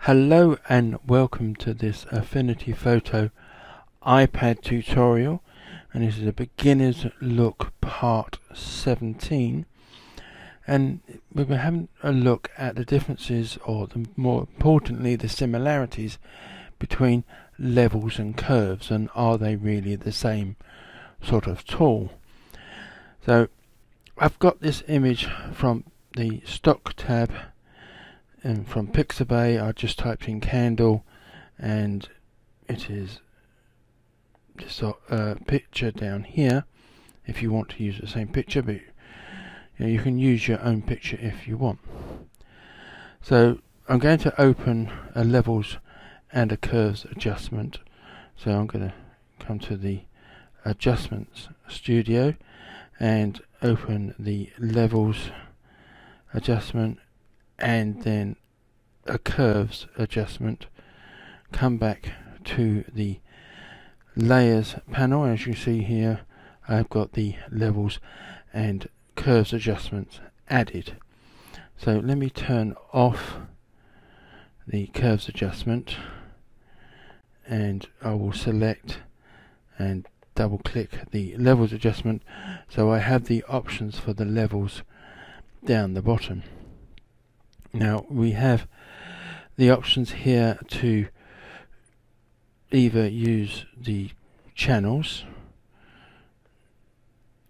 Hello and welcome to this Affinity Photo iPad tutorial, and this is a beginner's look part 17, and we've been having a look at the differences, or more importantly the similarities between levels and curves, and are they really the same sort of tool. So I've got this image from the stock tab, and from Pixabay I just typed in candle, and it is this picture down here. If you want to use the same picture, but you can use your own picture if you want. So I'm going to open a levels and a curves adjustment. So I'm going to come to the adjustments studio and open the levels adjustment and then a curves adjustment. Come back to the layers panel. As you see here, I've got the levels and curves adjustments added. So let me turn off the curves adjustment, and I will select and double click the levels adjustment, so I have the options for the levels down the bottom. Now we have the options here to either use the channels,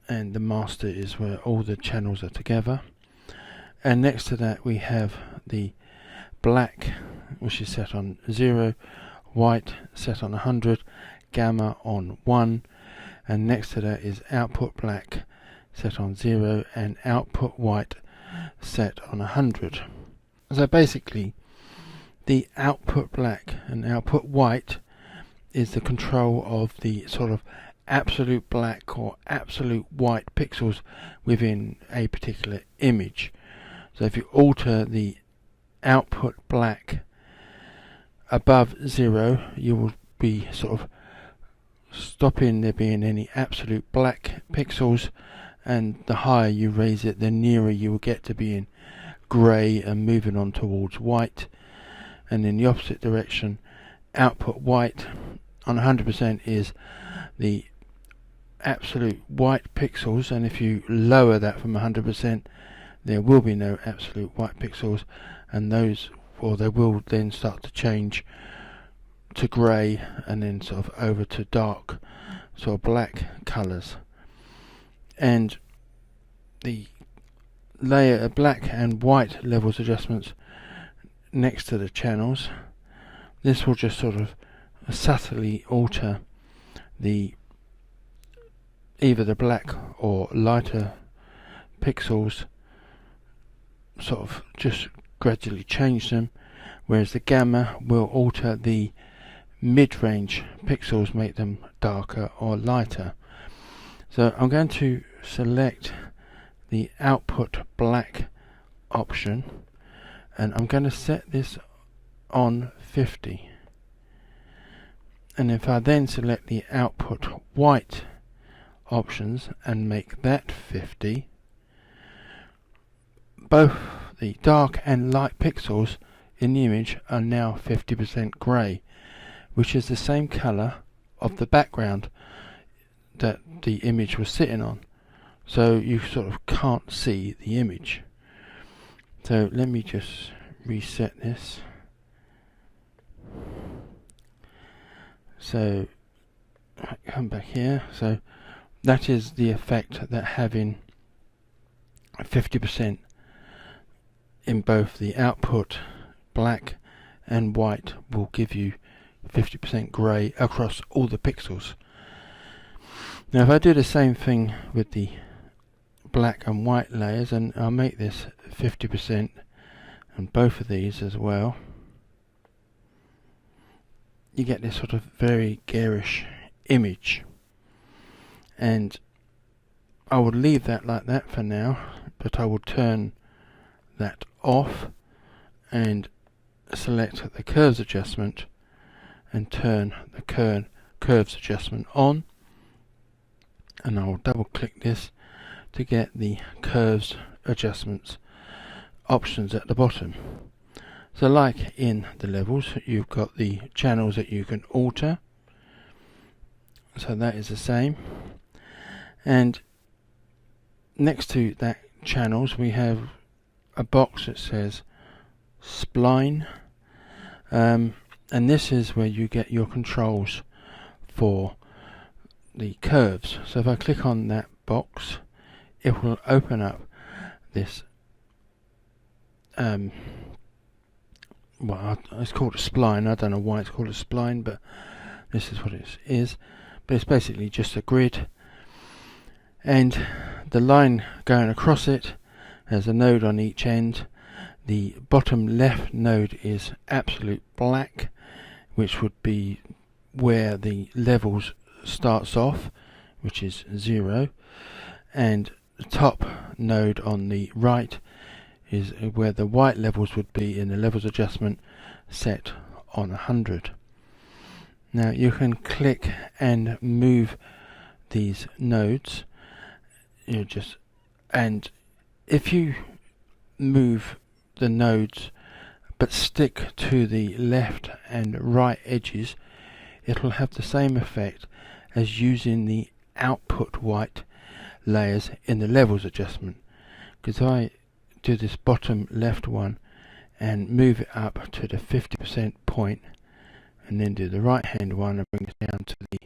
and the master is where all the channels are together, and next to that we have the black, which is set on 0, white set on 100, gamma on 1, and next to that is output black set on 0 and output white set on 100. So basically the output black and output white is the control of the sort of absolute black or absolute white pixels within a particular image. So if you alter the output black above 0, you will be sort of stopping there being any absolute black pixels, and the higher you raise it, the nearer you will get to being grey and moving on towards white. And in the opposite direction, output white on 100% is the absolute white pixels, and if you lower that from 100%, there will be no absolute white pixels, and those, or they will then start to change to grey and then sort of over to dark sort of black colours. And the layer black and white levels adjustments next to the channels, this will just sort of subtly alter the either the black or lighter pixels, sort of just gradually change them, whereas the gamma will alter the mid-range pixels, make them darker or lighter. So I'm going to select the output black option, and I'm going to set this on 50, and if I then select the output white options and make that 50, both the dark and light pixels in the image are now 50% grey, which is the same colour of the background that the image was sitting on, so you sort of can't see the image. So let me just reset this. So come back here. So that is the effect that having 50% in both the output black and white will give you 50% grey across all the pixels. Now if I do the same thing with the black and white layers, and I'll make this 50% and both of these as well, you get this sort of very garish image. And I would leave that like that for now, but I will turn that off and select the curves adjustment and turn the curves adjustment on, and I will double click this to get the curves adjustments options at the bottom. So like in the levels, you've got the channels that you can alter, so that is the same. And next to that channels we have a box that says Spline, and this is where you get your controls for the curves. So if I click on that box, it will open up this well, it's called a spline. I don't know why it's called a spline, but this is what it is. But it's basically just a grid, and the line going across it has a node on each end. The bottom left node is absolute black, which would be where the levels starts off, which is 0, and the top node on the right is where the white levels would be in the levels adjustment set on 100. Now you can click and move these nodes. And if you move the nodes but stick to the left and right edges, it will have the same effect as using the output white layers in the levels adjustment. Because I do this bottom left one and move it up to the 50% point, and then do the right hand one and bring it down to the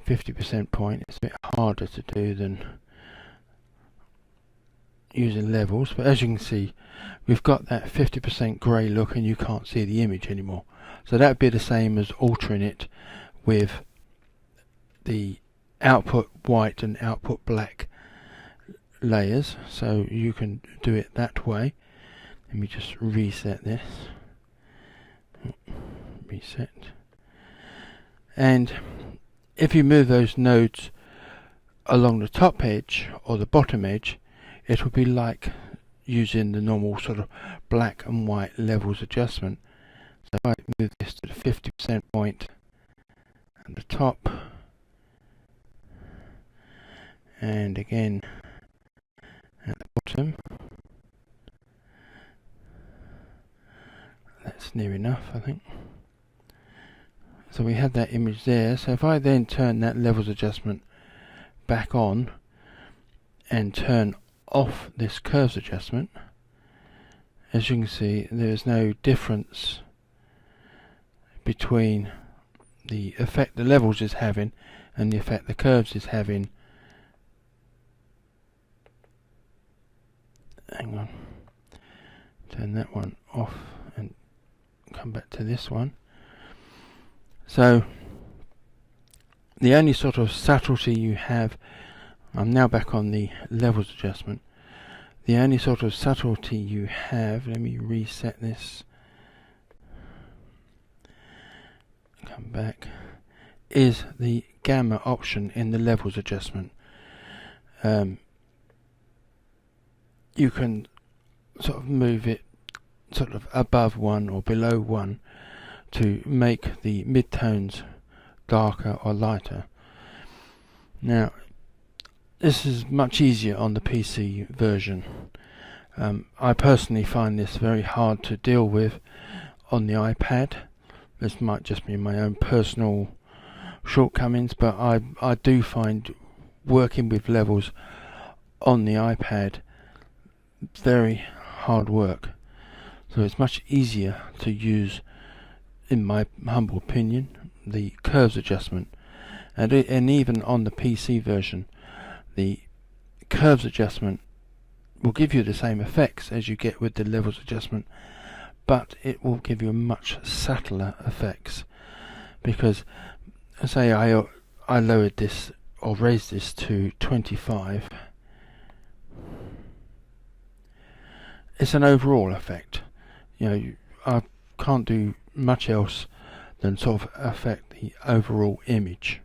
50% point. It's a bit harder to do than using levels, but as you can see, we've got that 50% grey look and you can't see the image anymore. So that would be the same as altering it with the output white and output black layers. So you can do it that way. Let me just reset this. Reset. And if you move those nodes along the top edge or the bottom edge, it will be like using the normal sort of black and white levels adjustment. So if I move this to the 50% point at the top, and again at the bottom, that's near enough, I think. So we have that image there. So if I then turn that levels adjustment back on and turn off this curves adjustment, as you can see, there is no difference between the effect the levels is having and the effect the curves is having. Hang on, turn that one off and come back to this one. So the only sort of subtlety you have, I'm now back on the levels adjustment, the only sort of subtlety you have, let me reset this, come back, is the gamma option in the levels adjustment. You can sort of move it sort of above 1 or below 1 to make the midtones darker or lighter. Now this is much easier on the PC version. I personally find this very hard to deal with on the iPad. This might just be my own personal shortcomings, but I do find working with levels on the iPad very hard work. So it's much easier to use, in my humble opinion, the curves adjustment, and even on the PC version, the curves adjustment will give you the same effects as you get with the levels adjustment, but it will give you much subtler effects. Because say I lowered this or raised this to 25, it's an overall effect. I can't do much else than sort of affect the overall image.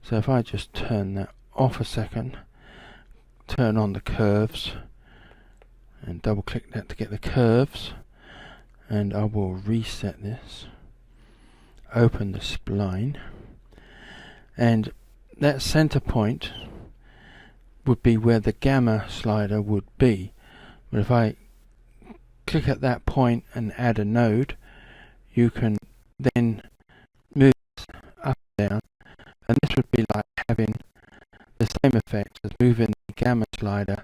So if I just turn that off a second, turn on the curves and double click that to get the curves, and I will reset this, open the spline, and that center point would be where the gamma slider would be. But if I click at that point and add a node, you can then move up and down, and this would be like having the same effect as moving the gamma slider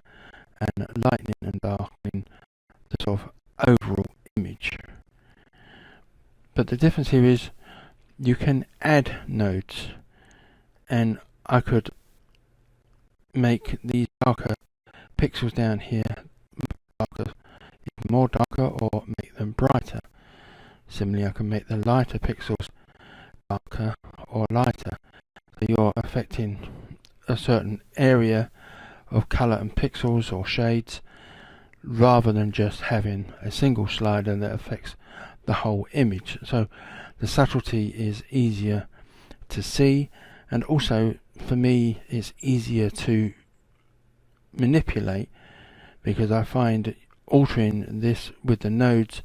and lightening and darkening the sort of overall image. But the difference here is you can add nodes, and I could make these darker pixels down here darker, even more darker, or make them brighter. Similarly, I can make the lighter pixels darker or lighter, so you're affecting a certain area of color and pixels or shades, rather than just having a single slider that affects the whole image. So the subtlety is easier to see, and also for me it's easier to manipulate, because I find altering this with the nodes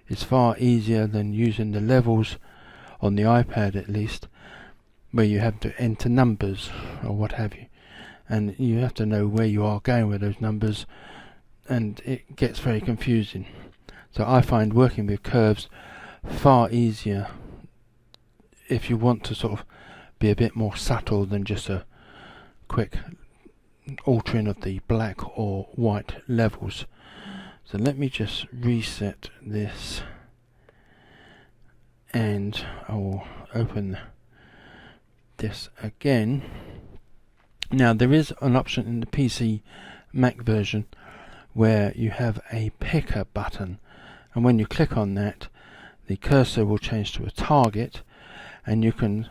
is far easier than using the levels on the iPad, at least, where you have to enter numbers or what have you, and you have to know where you are going with those numbers, and it gets very confusing. So I find working with curves far easier if you want to sort of be a bit more subtle than just a quick altering of the black or white levels. So let me just reset this, and I will open this again. Now there is an option in the PC Mac version where you have a picker button, and when you click on that, the cursor will change to a target, and you can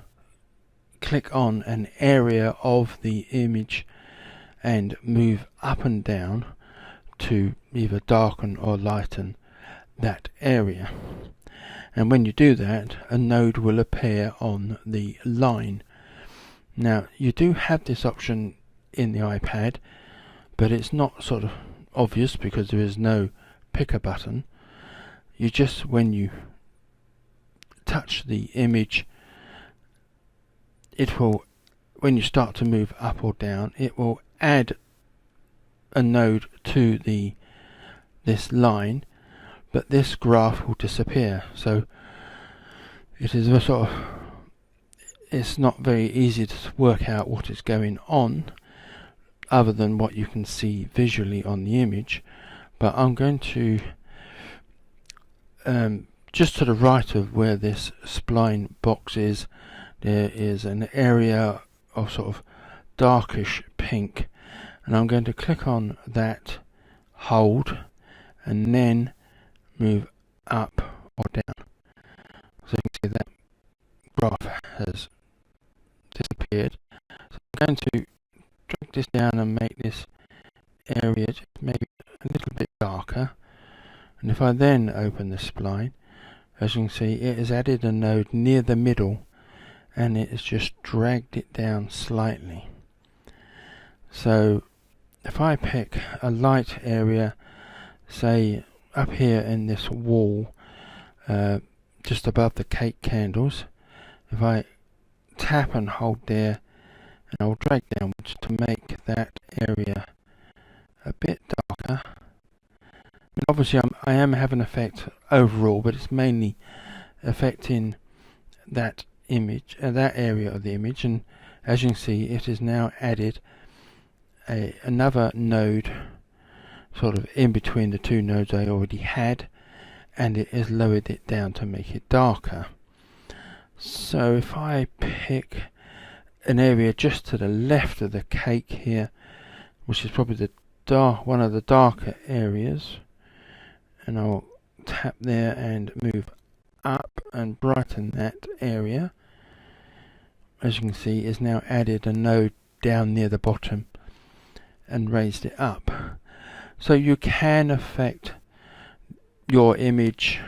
click on an area of the image and move up and down to either darken or lighten that area. And when you do that, a node will appear on the line. Now you do have this option in the iPad, but it's not sort of obvious because there is no picker button. You just, when you touch the image, it will, when you start to move up or down, it will add a node to this line, but this graph will disappear. So it is a sort of, it's not very easy to work out what is going on other than what you can see visually on the image. But I'm going to just to the right of where this spline box is, there is an area of sort of darkish pink, and I'm going to click on that, hold, and then move up or down. So you can see that graph has disappeared. So I'm going to drag this down and make this area just maybe a little bit darker, and if I then open the spline, as you can see, it has added a node near the middle, and it has just dragged it down slightly. So if I pick a light area, say up here in this wall, just above the cake candles, if I tap and hold there, and I'll drag downwards to make that area a bit darker. I mean, obviously I am having an effect overall, but it's mainly affecting that image, that area of the image, and as you can see, it has now added another node sort of in between the two nodes I already had, and it has lowered it down to make it darker. So if I pick an area just to the left of the cake here, which is probably the one of the darker areas, and I'll tap there and move up and brighten that area, as you can see, it's now added a node down near the bottom and raised it up. So you can affect your image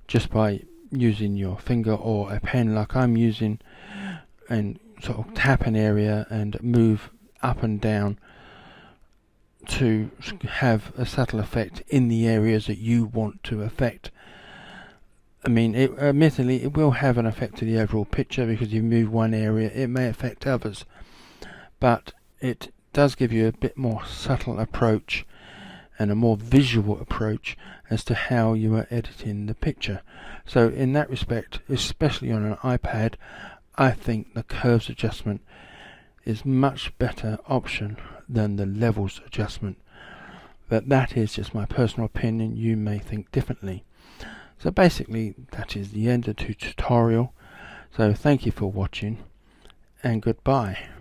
just by using your finger or a pen like I'm using, and sort of tap an area and move up and down to have a subtle effect in the areas that you want to affect. I mean, admittedly, it will have an effect to the overall picture, because if you move one area, it may affect others. But it does give you a bit more subtle approach, and a more visual approach as to how you are editing the picture. So in that respect, especially on an iPad, I think the curves adjustment is much better option than the levels adjustment. But that is just my personal opinion. You may think differently. So basically that is the end of the tutorial. So thank you for watching and goodbye.